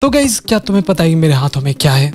तो गाइस, क्या तुम्हें पता है कि मेरे हाथों में क्या है?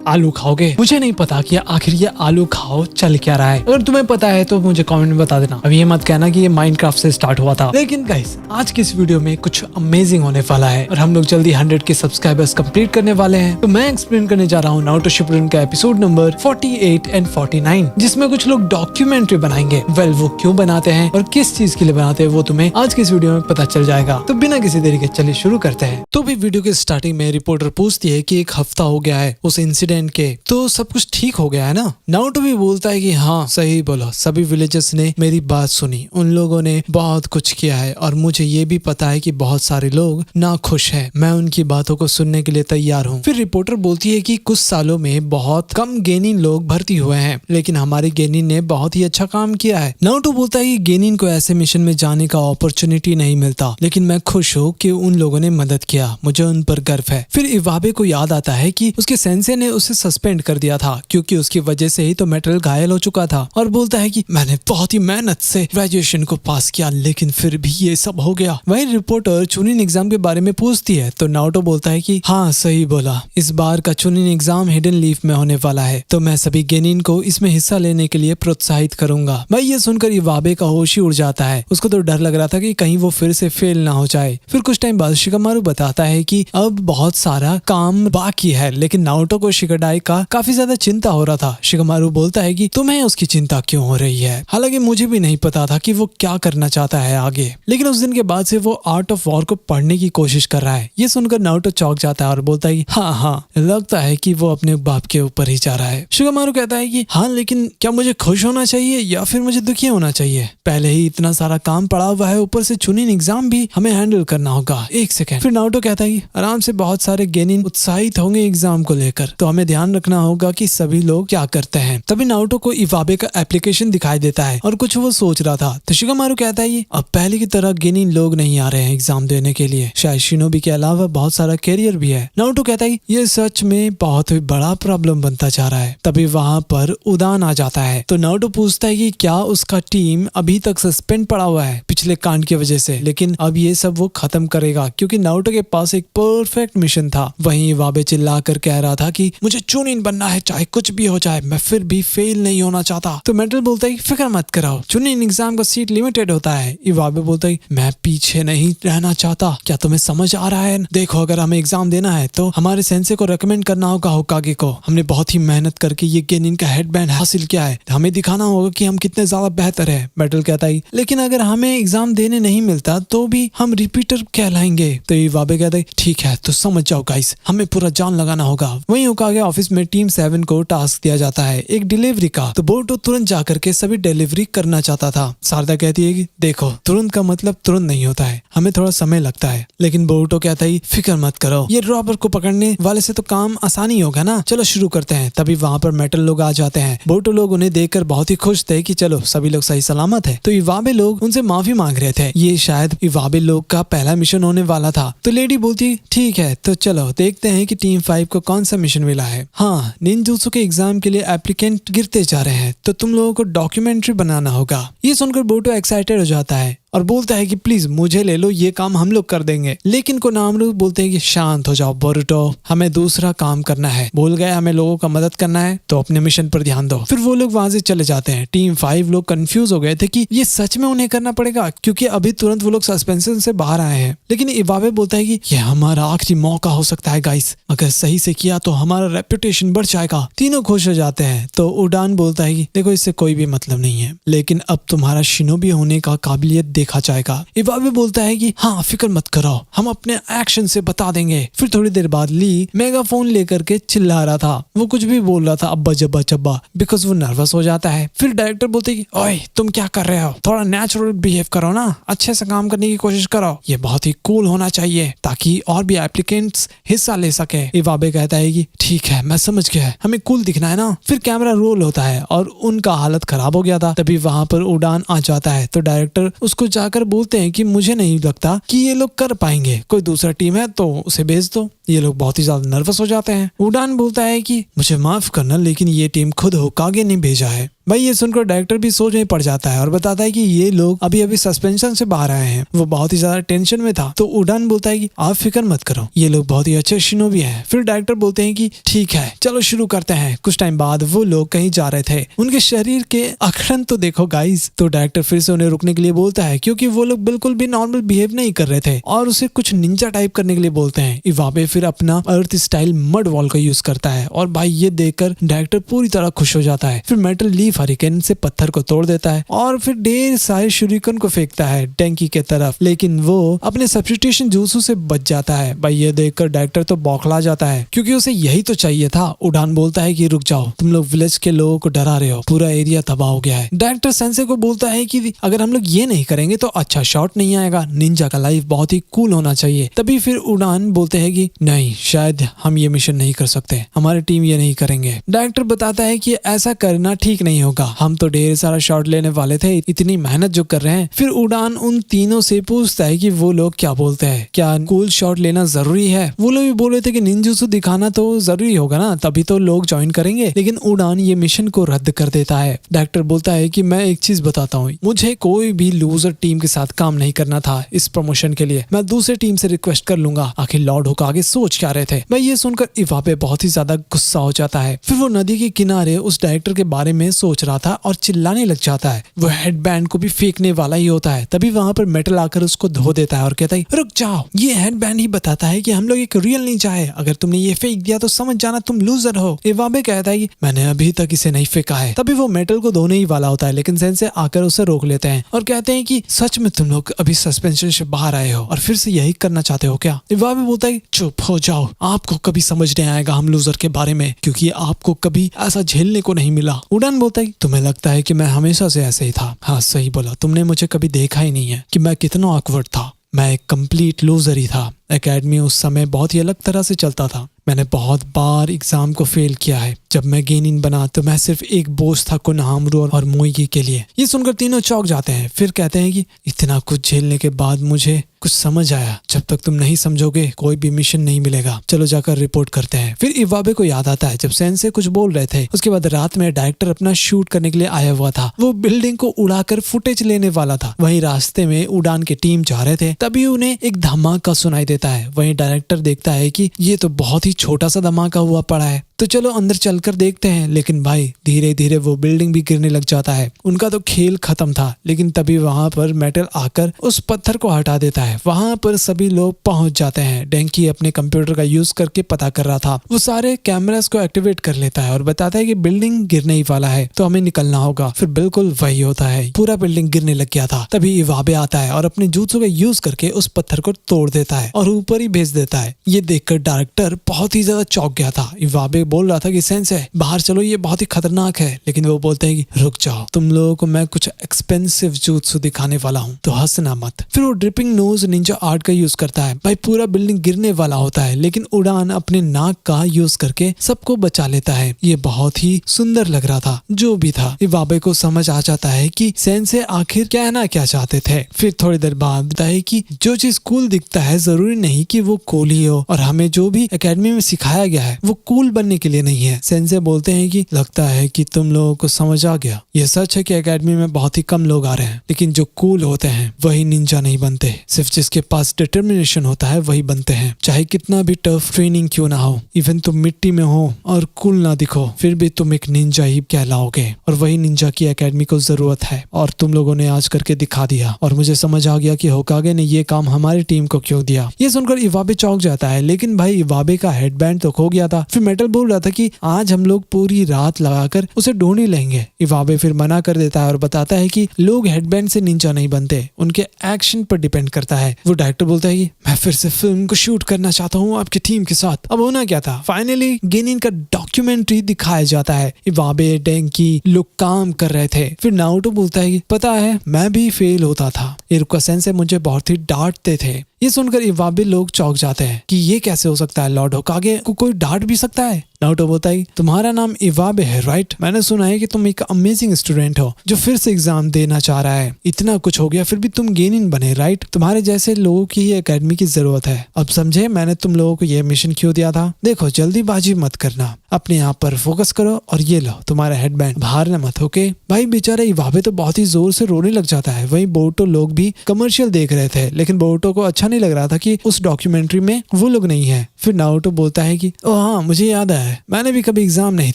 आलू खाओगे? मुझे नहीं पता कि आखिर ये आलू खाओ चल क्या रहा है। अगर तुम्हें पता है तो मुझे कमेंट में बता देना। अब ये मत कहना कि ये माइनक्राफ्ट से स्टार्ट हुआ था। लेकिन गाइस, आज की इस वीडियो में कुछ अमेजिंग होने वाला है और हम लोग जल्दी 100 के सब्सक्राइबर्स कंप्लीट करने वाले हैं। तो मैं एक्सप्लेन करने जा रहा हूँ नारुतो शिपुडेन का एपिसोड नंबर 48 एंड 49, जिसमें कुछ लोग डॉक्यूमेंट्री बनाएंगे। वेल, वो क्यों बनाते हैं और किस चीज के लिए बनाते हैं वो तुम्हें आज की इस वीडियो में पता चल जाएगा। तो बिना किसी देरी के चलिए शुरू करते हैं। तो भी वीडियो के स्टार्टिंग में रिपोर्टर पूछती है कि 1 हफ्ता हो गया है उस इंसिडेंट के, तो सब कुछ ठीक हो गया है ना? नारुतो भी बोलता है कि हाँ सही बोला, सभी विलेजर्स ने मेरी बात सुनी, उन लोगों ने बहुत कुछ किया है और मुझे ये भी पता है कि बहुत सारे लोग ना खुश हैं। मैं उनकी बातों को सुनने के लिए तैयार हूँ। फिर रिपोर्टर बोलती है कि कुछ सालों में बहुत कम गेनिन लोग भर्ती हुए हैं, लेकिन हमारी गेनिन ने बहुत ही अच्छा काम किया है। नारुतो बोलता है कि गेनिन को ऐसे मिशन में जाने का अपॉर्चुनिटी नहीं मिलता, लेकिन मैं खुश हूँ कि उन लोगों ने मदद किया, मुझे उन पर गर्व है। फिर इवाबे को याद आता है कि उसके सेंसे ने उसे सस्पेंड कर दिया था क्योंकि उसकी वजह से ही तो मेटल घायल हो चुका था, और बोलता है कि मैंने बहुत ही मेहनत से ग्रेजुएशन को पास किया, लेकिन फिर भी ये सब हो गया। वही रिपोर्टर चुनिन एग्जाम के बारे में पूछती है तो नारुतो बोलता है कि हाँ सही बोला, इस बार का चुनिन एग्जाम हिडन लीफ में होने वाला है, तो मैं सभी गेनिन को इसमें हिस्सा लेने के लिए प्रोत्साहित करूंगा। भाई ये सुनकर इवाबे का होश ही उड़ जाता है। उसको तो डर लग रहा था कि कहीं वो फिर से फेल ना हो जाए। फिर कुछ टाइम बाद शिकामारु बताता है कि अब बहुत सारा काम बाकी है, लेकिन नारुतो को शिकाडाई का काफी ज्यादा चिंता हो रहा था। शिकामारु बोलता है कि तुम्हें उसकी चिंता क्यों हो रही है? हालांकि मुझे भी नहीं पता था कि वो क्या करना चाहता है आगे, लेकिन उस दिन के बाद से वो आर्ट ऑफ वॉर को पढ़ने की कोशिश कर रहा है। ये सुनकर नारुतो चौंक जाता है और बोलता है कि हाँ लगता है कि वो अपने बाप के ऊपर ही जा रहा है। शिकामारु कहता है कि हाँ, लेकिन क्या मुझे खुश होना चाहिए या फिर मुझे दुखी होना चाहिए? पहले ही इतना सारा काम पड़ा हुआ है, ऊपर से चुनिन एग्जाम भी हमें हैंडल करना होगा। एक सेकेंड। फिर नारुतो कहता है कि आराम से, बहुत सारे गेनिन उत्साहित होंगे एग्जाम को लेकर, तो हमें ध्यान रखना होगा कि सभी लोग क्या करते हैं। तभी नारुतो को इवाबे का एप्लीकेशन दिखाई देता है और कुछ वो सोच रहा था। तो शिकामारु कहता है कि अब पहले की तरह गेनिन लोग नहीं आ रहे हैं एग्जाम देने के लिए, शायद शिनोबी के अलावा बहुत सारा कैरियर भी है। नारुतो कहता है ये सच में बहुत ही बड़ा प्रॉब्लम बनता जा रहा है। तभी वहाँ पर उदान आ जाता है। तो नारुतो पूछता है कि क्या उसका टीम अभी तक सस्पेंड पड़ा हुआ है पिछले कांड की वजह से, लेकिन अब ये सब वो खत्म करेगा क्योंकि नारुतो के पास एक परफेक्ट मिशन था। वहीं इवाबे चिल्ला कर कह रहा था कि मुझे चुनिन बनना है, चाहे कुछ भी हो जाए, मैं फिर भी फेल नहीं होना चाहता। तो मेटल बोलता है फिक्र मत कराओ, चुनिन एग्जाम का सीट लिमिटेड होता है। इवाबे बोलता है मैं पीछे नहीं रहना चाहता, क्या तुम्हें समझ आ रहा है? देखो, अगर हमें एग्जाम देना है तो हमारे सेंसे को रेकमेंड करना होगा होकागे को। हमने बहुत ही मेहनत करके ये गेनिन का हेडबैंड हासिल किया है, हमें दिखाना होगा कि हम कितने ज्यादा बेहतर है। मेटल कहता है लेकिन अगर हमें एग्जाम देने नहीं मिलता तो भी हम रिपीटर कहलाएंगे। तो इवाबे कहता है ठीक है, तो समझ जाओ गाइस, हमें पूरा जान लगाना होगा। वहीं होकागे ऑफिस में टीम 7 को टास्क दिया जाता है एक डिलीवरी का। तो बोरुतो तुरंत जाकर के सभी डिलीवरी करना चाहता था। शारदा कहती है कि देखो, तुरंत का मतलब तुरंत नहीं होता है, हमें थोड़ा समय लगता है। लेकिन बोरुतो कहता है फिक्र मत करो, ये रॉबर को पकड़ने वाले से तो काम आसानी होगा ना, चलो शुरू करते हैं। तभी वहाँ पर मेटल लोग आ जाते हैं। बोरुतो लोग उन्हें देखकर बहुत ही खुश थे कि चलो सभी लोग सही सलामत है। तो इवाबे लोग उनसे माफी मांग रहे थे। ये शायद इवाबे लोग का पहला मिशन होने वाला था। तो लेडी बोलती ठीक है, तो चलो देखते हैं कि टीम 5 को कौन सा मिशन मिला है। हाँ, निंजुत्सु के एग्जाम के लिए एप्लीकेंट गिरते जा रहे हैं, तो तुम लोगों को डॉक्यूमेंट्री बनाना होगा। ये सुनकर बोरुतो एक्साइटेड हो जाता है और बोलता है कि प्लीज मुझे ले लो, ये काम हम लोग कर देंगे। लेकिन कोनामिरू बोलते हैं कि शांत हो जाओ बोरुतो, हमें दूसरा काम करना है। बोल गए हमें लोगों का मदद करना है, तो अपने मिशन पर ध्यान दो। फिर वो लोग वहां से चले जाते हैं। टीम 5 लोग कंफ्यूज हो गए थे कि ये सच में उन्हें करना पड़ेगा, क्योंकि अभी तुरंत वो लोग सस्पेंशन से बाहर आए हैं। लेकिन इवाबे बोलता है कि ये हमारा आखिरी मौका हो सकता है गाइस, अगर सही से किया तो हमारा रेपुटेशन बढ़ जाएगा। तीनों खुश हो जाते हैं। तो उडान बोलता है कि देखो, इससे कोई भी मतलब नहीं है, लेकिन अब तुम्हारा शिनोबी होने का काबिलियत देखा जाएगा। इवाबे बोलता है कि हाँ फिक्र मत करो, हम अपने एक्शन से बता देंगे। फिर थोड़ी देर बाद ली मेगाफोन लेकर के चिल्ला रहा था, वो कुछ भी बोल रहा था अब्बा जब्बा चब्बा, बिकॉज वो नर्वस हो जाता है। फिर डायरेक्टर बोलते कि ओए तुम क्या कर रहे हो, थोड़ा नेचुरल बिहेव करो ना, अच्छे से काम करने की कोशिश करो, ये बहुत ही कूल होना चाहिए ताकि और भी एप्लीकेंट्स हिस्सा ले सके। इवाबे कहता है कि ठीक है मैं समझ गया, हमें कूल दिखना है ना। फिर कैमरा रोल होता है और उनका हालत खराब हो गया था। तभी वहां पर उड़ान आ जाता है। तो डायरेक्टर उसको जाकर बोलते हैं कि मुझे नहीं लगता कि ये लोग कर पाएंगे, कोई दूसरा टीम है तो उसे भेज दो। ये लोग बहुत ही ज्यादा नर्वस हो जाते हैं। उड़ान बोलता है कि मुझे माफ करना, लेकिन ये टीम खुद होकागे ने भेजा है। भाई ये सुनकर डायरेक्टर भी सोच में पड़ जाता है और बताता है कि ये लोग अभी अभी सस्पेंशन से बाहर आए हैं। वो बहुत ही ज्यादा टेंशन में था। तो उड़ान बोलता है कि आप फिक्र मत करो, ये लोग बहुत ही अच्छे शिनोबी हैं। फिर डायरेक्टर बोलते हैं कि ठीक है चलो शुरू करते हैं। कुछ टाइम बाद वो लोग कहीं जा रहे थे, उनके शरीर के अखड़न तो देखो गाइस। तो डायरेक्टर फिर से उन्हें रुकने के लिए बोलता है क्योंकि वो लोग बिल्कुल भी नॉर्मल बिहेव नहीं कर रहे थे और उसे कुछ निंजा टाइप करने के लिए बोलते हैं। इवाबे फिर अपना अर्थ स्टाइल मड वॉल का यूज करता है और भाई ये देखकर डायरेक्टर पूरी तरह खुश हो जाता है। फिर मेटल लीफ हरिकेन से पत्थर को तोड़ देता है और फिर ढेर सारे शुरिकन को फेंकता है टैंकी के तरफ, लेकिन वो अपने सब्स्टिट्यूशन जूसू से बच जाता है। भाई ये देखकर डायरेक्टर तो बौखला जाता है क्योंकि उसे यही तो चाहिए था। उड़ान बोलता है कि रुक जाओ, तुम लोग विलेज के लोगों को डरा रहे हो, पूरा एरिया तबाह हो गया है। डायरेक्टर सेंसे को बोलता है कि अगर हम लोग ये नहीं करेंगे तो अच्छा शॉट नहीं आएगा, निंजा का लाइफ बहुत ही कूल होना चाहिए। तभी फिर उड़ान बोलते हैं कि नहीं, शायद हम ये मिशन नहीं कर सकते, हमारी टीम ये नहीं करेंगे। डायरेक्टर बताता है कि ऐसा करना ठीक नहीं होगा, हम तो ढेर सारा शॉट लेने वाले थे, इतनी मेहनत जो कर रहे हैं। फिर उड़ान उन तीनों से पूछता है कि वो लोग क्या बोलते हैं, क्या कूल शॉट लेना जरूरी है। वो लोग भी बोल रहे थे कि निंजुत्सु दिखाना तो जरूरी होगा ना, तभी तो लोग ज्वाइन करेंगे। लेकिन उड़ान ये मिशन को रद्द कर देता है। डायरेक्टर बोलता है कि मैं एक चीज बताता हूँ, मुझे कोई भी लूजर टीम के साथ काम नहीं करना था इस प्रमोशन के लिए, मैं दूसरे टीम से रिक्वेस्ट कर लूंगा। आखिर लॉर्ड हुक आगे सोच क्या रहे थे। मैं ये सुनकर इवाबे बहुत ही ज्यादा गुस्सा हो जाता है। फिर वो नदी के किनारे उस डायरेक्टर के बारे में सोच रहा था और चिल्लाने लग जाता है। वो हेडबैंड को भी फेंकने वाला ही होता है। तभी वहां पर मेटल आकर उसको धो देता है और कहता है रुक जाओ, ये हेडबैंड ही बताता है कि हम लोग एक रियल निंजा है, अगर तुमने ये फेंक दिया तो समझ जाना तुम लूजर हो। इवाबे कहता है कि मैंने अभी तक इसे नहीं फेंका है। तभी वो मेटल को धोने ही वाला होता है, लेकिन सेंसे आकर उसे रोक लेते हैं और कहते हैं कि सच में तुम लोग अभी सस्पेंशन से बाहर आए हो और फिर से यही करना चाहते हो क्या। इवाबे बोलता है चुप हो जाओ, आपको कभी समझ नहीं आएगा हम लूजर के बारे में, क्योंकि आपको कभी ऐसा झेलने को नहीं मिला। उड़ान बोलता है तुम्हें लगता है कि मैं हमेशा से ऐसे ही था। हाँ सही बोला, तुमने मुझे कभी देखा ही नहीं है कि मैं कितना ऑकवर्ड था। मैं एक कंप्लीट लूजर ही था। एकेडमी उस समय बहुत ही अलग तरह से चलता था। मैंने बहुत बार एग्जाम को फेल किया है। जब मैं गेनिन बना तो मैं सिर्फ एक बोझ था कोनोहामारू और मोइगी के लिए। ये सुनकर तीनों चौंक जाते हैं। फिर कहते हैं कि इतना कुछ झेलने के बाद मुझे कुछ समझ आया, जब तक तुम नहीं समझोगे कोई भी मिशन नहीं मिलेगा, चलो जाकर रिपोर्ट करते हैं। फिर इवाबे को याद आता है जब सेंसे कुछ बोल रहे थे, उसके बाद रात में डायरेक्टर अपना शूट करने के लिए आया हुआ था। वो बिल्डिंग को उड़ाकर फुटेज लेने वाला था। वहीं रास्ते में उड़ान की टीम जा रहे थे, तभी उन्हें एक धमाका सुनाई देता है। वहीं डायरेक्टर देखता है कि ये तो बहुत ही छोटा सा धमाका हुआ पड़ा है, तो चलो अंदर चलकर देखते हैं। लेकिन भाई धीरे धीरे वो बिल्डिंग भी गिरने लग जाता है। उनका तो खेल खत्म था। लेकिन तभी वहां पर मेटल आकर उस पत्थर को हटा देता है। वहां पर सभी लोग पहुंच जाते हैं। डेंकी अपने कंप्यूटर का यूज करके पता कर रहा था। वो सारे कैमरास को एक्टिवेट कर लेता है और बताता है कि बिल्डिंग गिरने ही वाला है, तो हमें निकलना होगा। फिर बिल्कुल वही होता है, पूरा बिल्डिंग गिरने लग गया था। तभी इवाबे आता है और अपने जूत्सु का यूज करके उस पत्थर को तोड़ देता है और ऊपर ही भेज देता है। ये देखकर डायरेक्टर बहुत ही ज्यादा चौंक गया था। इवाबे बोल रहा था कि सेंसे बाहर चलो, ये बहुत ही खतरनाक है। लेकिन वो बोलते हैं कि रुक जाओ, तुम लोगों को मैं कुछ एक्सपेंसिव जूत्सु दिखाने वाला हूँ, तो हंसना मत। फिर वो ड्रिपिंग नोज निंजा आर्ट का यूज करता है। भाई पूरा बिल्डिंग गिरने वाला होता है, लेकिन उड़ान अपने नाक का यूज करके सबको बचा लेता है। ये बहुत ही सुंदर लग रहा था। जो भी था, इवाबे को समझ आ जाता है कि सेंसे आखिर कहना क्या चाहते थे। फिर थोड़ी देर बाद बताता है कि जो चीज कूल दिखता है जरूरी नहीं कि वो कूल ही हो, और हमें जो भी एकेडमी में सिखाया गया है वो कूल बनने के लिए नहीं है। सेंसे बोलते हैं कि लगता है कि तुम लोगों को समझ आ गया। ये सच है कि एकेडमी में बहुत ही कम लोग आ रहे हैं, लेकिन जो कूल होते हैं वही निंजा नहीं बनते। सिर्फ जिसके पास डिटर्मिनेशन होता है वही बनते हैं, चाहे कितना भी टफ ट्रेनिंग क्यों ना हो। इवन तुम मिट्टी में हो और कूल ना दिखो, फिर भी तुम एक निंजा ही कहलाओगे। और वही निंजा की एकेडमी को जरूरत है, और तुम लोगों ने आज करके दिखा दिया। और मुझे समझ आ गया कि होकागे ने ये काम हमारी टीम को क्यों दिया। ये सुनकर इवाबे चौंक जाता है। लेकिन भाई इवाबे का हेडबैंड तो खो गया था। फिर मेटल बोल रहा था कि आज हम लोग पूरी रात लगाकर उसे ढूंढ ही लेंगे। इवाबे फिर मना कर देता है और बताता है कि लोग हेडबैंड से निंजा नहीं बनते, उनके एक्शन पर डिपेंड करता है। वो डायरेक्टर बोलता है कि मैं फिर से फिल्म को शूट करना चाहता हूँ आपकी टीम के साथ। अब होना क्या था, फाइनली गेनिन का डॉक्यूमेंट्री दिखाया जाता है। इवाबे डेंकी लोग काम कर रहे थे। फिर नारुतो बोलता है कि पता है मैं भी फेल होता था, इरुका सेंसे मुझे बहुत ही डांटते थे। ये सुनकर इवाबे लोग चौंक जाते हैं कि ये कैसे हो सकता है, लॉर्ड होकागे को कोई डांट भी सकता है। नारुतो बोलता है तुम्हारा नाम इवाबे है राइट, मैंने सुना है कि तुम एक अमेजिंग स्टूडेंट हो जो फिर से एग्जाम देना चाह रहा है। इतना कुछ हो गया फिर भी तुम गेनिन बने राइट, तुम्हारे जैसे लोगों की ही एकेडमी की जरूरत है। अब समझे मैंने तुम लोगों को यह मिशन क्यों दिया था। देखो जल्दीबाजी मत करना, अपने आप पर फोकस करो और ये लो तुम्हारा हेडबैंड, बाहर न मत होके। भाई बेचारा इवाबे तो बहुत ही जोर से रोने लग जाता है। वहीं बोरुतो लोग भी कमर्शियल देख रहे थे, लेकिन बोरुतो को अच्छा नहीं लग रहा था कि उस डॉक्यूमेंट्री में वो लोग नहीं है। फिर नारुतो बोलता है कि ओ हाँ, मुझे याद है, मैंने भी कभी एग्जाम नहीं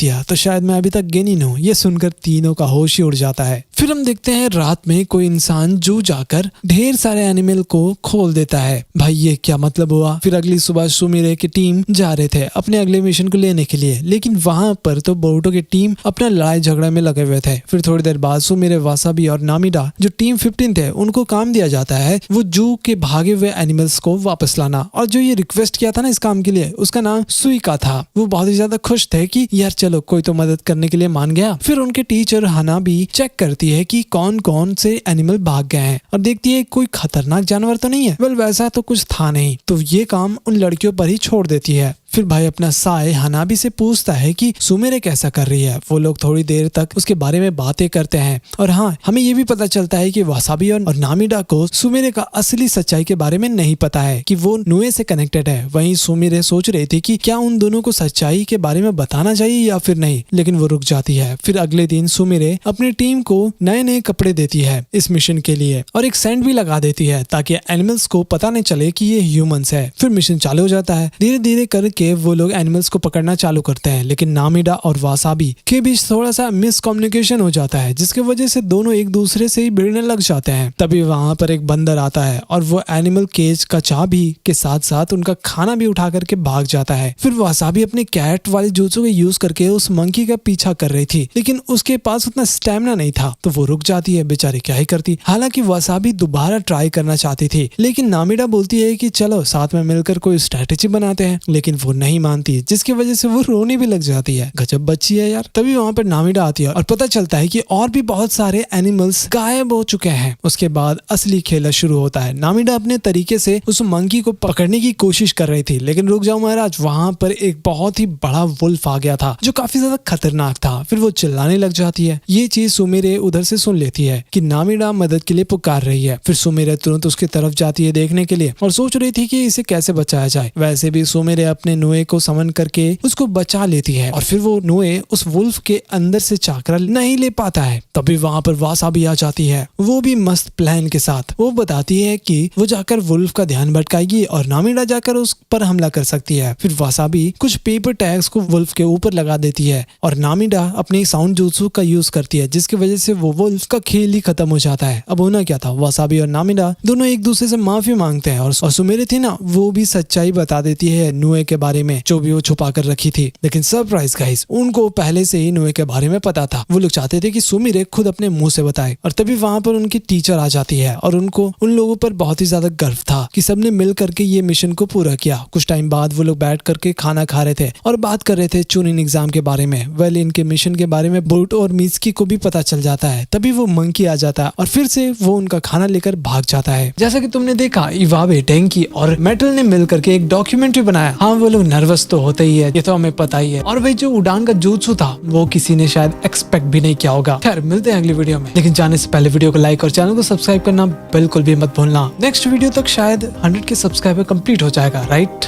दिया, तो शायद मैं अभी तक गेनिन हूँ। ये सुनकर तीनों का होश ही उड़ जाता है। फिर हम देखते हैं रात में कोई इंसान जू जाकर ढेर सारे एनिमल को खोल देता है। भाई ये क्या मतलब हुआ? फिर अगली सुबह सुमिरे की टीम जा रहे थे अपने अगले मिशन को लेने के लिए, लेकिन वहां पर तो बोरुतो की टीम अपना लड़ाई झगड़ा में लगे हुए थे। फिर थोड़ी देर बाद सुमिरे, वासाबी और नामिडा जो टीम 15 थे उनको काम दिया जाता है वो जू के भागे हुए एनिमल्स को वापस लाना। और जो ये रिक्वेस्ट किया था ना इस काम के लिए, उसका नाम सुइका था। वो बहुत ही ज्यादा खुश थे कि यार चलो कोई तो मदद करने के लिए मान गया। फिर उनके टीचर हना भी चेक करती है कि कौन कौन से एनिमल भाग गए हैं और देखती है कोई खतरनाक जानवर तो नहीं है। वेल वैसा तो कुछ था नहीं, तो ये काम उन लड़कियों पर ही छोड़ देती है। फिर भाई अपना साए हनाबी से पूछता है कि सुमिरे कैसा कर रही है। वो लोग थोड़ी देर तक उसके बारे में बातें करते हैं और हाँ, हमें ये भी पता चलता है कि वासाबी और नामिडा को सुमिरे का असली सच्चाई के बारे में नहीं पता है कि वो नुए से कनेक्टेड है। वहीं सुमिरे सोच रही थी कि क्या उन दोनों को सच्चाई के बारे में बताना चाहिए या फिर नहीं, लेकिन वो रुक जाती है। फिर अगले दिन सुमिरे अपनी टीम को नए नए कपड़े देती है इस मिशन के लिए और एक सेंट भी लगा देती है ताकि एनिमल्स को पता नहीं चले कि ये ह्यूमंस है। फिर मिशन चालू हो जाता है। धीरे धीरे करके वो लोग एनिमल्स को पकड़ना चालू करते हैं, लेकिन नामिडा और वासाबी के बीच थोड़ा सा मिसकम्युनिकेशन हो जाता है, जिसकी वजह से दोनों एक दूसरे से ही भिड़ने लग जाते हैं। तभी वहां पर एक बंदर आता है और वो एनिमल केज का चाबी के साथ साथ उनका खाना भी उठा करके भाग जाता है। फिर वासाबी अपने कैट वाले jutsu को यूज करके उस मंकी का पीछा कर रही थी, लेकिन उसके पास उतना स्टेमिना नहीं था, तो वो रुक जाती है। बेचारी क्या ही करती। हालांकि वासाबी दोबारा ट्राई करना चाहती थी, लेकिन नामिडा बोलती है कि चलो साथ में मिलकर कोई स्ट्रेटेजी बनाते हैं, लेकिन वो नहीं मानती, जिसकी वजह से वो रोने भी लग जाती है। गजब बच्ची है यार। तभी वहां पर नामिडा आती है और पता चलता है कि और भी बहुत सारे एनिमल्स गायब हो चुके हैं। उसके बाद असली खेल शुरू होता है। नामिडा अपने तरीके से उस मंकी को पकड़ने की कोशिश कर रही थी, लेकिन रुक जाओ महाराज, वहां पर एक बहुत ही बड़ा वुल्फ आ गया था जो काफी ज्यादा खतरनाक था। फिर वो चिल्लाने लग जाती है। ये चीज सुमिरे उधर से सुन लेती है कि नामिडा मदद के लिए पुकार रही है। फिर सुमिरे तुरंत उसकी तरफ जाती है देखने के लिए और सोच रही थी कि इसे कैसे बचाया जाए। वैसे भी सुमिरे अपने नुए को समन करके उसको बचा लेती है और फिर वो नुए उस वुल्फ के अंदर से चाकरा नहीं ले पाता है। तभी वहां पर वासाबी आ जाती है, वो भी मस्त प्लान के साथ। वो बताती है कि वो जाकर वुल्फ का ध्यान भटकाएगी और नामिडा जाकर उस पर हमला कर सकती है। फिर वासाबी कुछ पेपर टैग्स को वुल्फ के ऊपर लगा देती है और नामिडा अपनी साउंड जुत्सु का यूज करती है, जिसकी वजह से वो वुल्फ का खेल ही खत्म हो जाता है। अब होना क्या था, वासाबी और नामिडा दोनों एक दूसरे से माफी मांगते हैं और सुमिरे थी ना, वो भी सच्चाई बता देती है नुए के बारे में जो भी वो छुपा कर रखी थी। लेकिन सरप्राइज गाइस, उनको पहले से ही नुए के बारे में पता था। वो लोग चाहते थे कि सुमिरे खुद अपने मुंह से बताए और तभी वहां पर उनकी टीचर आ जाती है और उनको उन लोगों पर बहुत ही ज्यादा गर्व था कि सबने मिल करके ये मिशन को पूरा किया। कुछ टाइम बाद वो लोग बैठ करके खाना खा रहे थे और बात कर रहे थे चुनिन एग्जाम के बारे में। वेल इनके मिशन के बारे में बोरुतो और मित्सुकी को भी पता चल जाता है। तभी वो मंकी आ जाता है और फिर से वो उनका खाना लेकर भाग जाता है। जैसा कि तुमने देखा, इवाबे, टेंकी और मेटल ने मिल करके एक डॉक्यूमेंट्री बनाया। हाँ, वो लोग नर्वस तो होते ही है, ये तो हमें पता ही है। और भाई जो उड़ान का जुत्सु था वो किसी ने शायद एक्सपेक्ट भी नहीं किया होगा। खैर मिलते हैं अगली वीडियो में, लेकिन जाने से पहले वीडियो को लाइक और चैनल को सब्सक्राइब करना बिल्कुल भी मत भूलना। नेक्स्ट वीडियो तक शायद 100 के सब्सक्राइबर कंप्लीट हो जाएगा, राइट?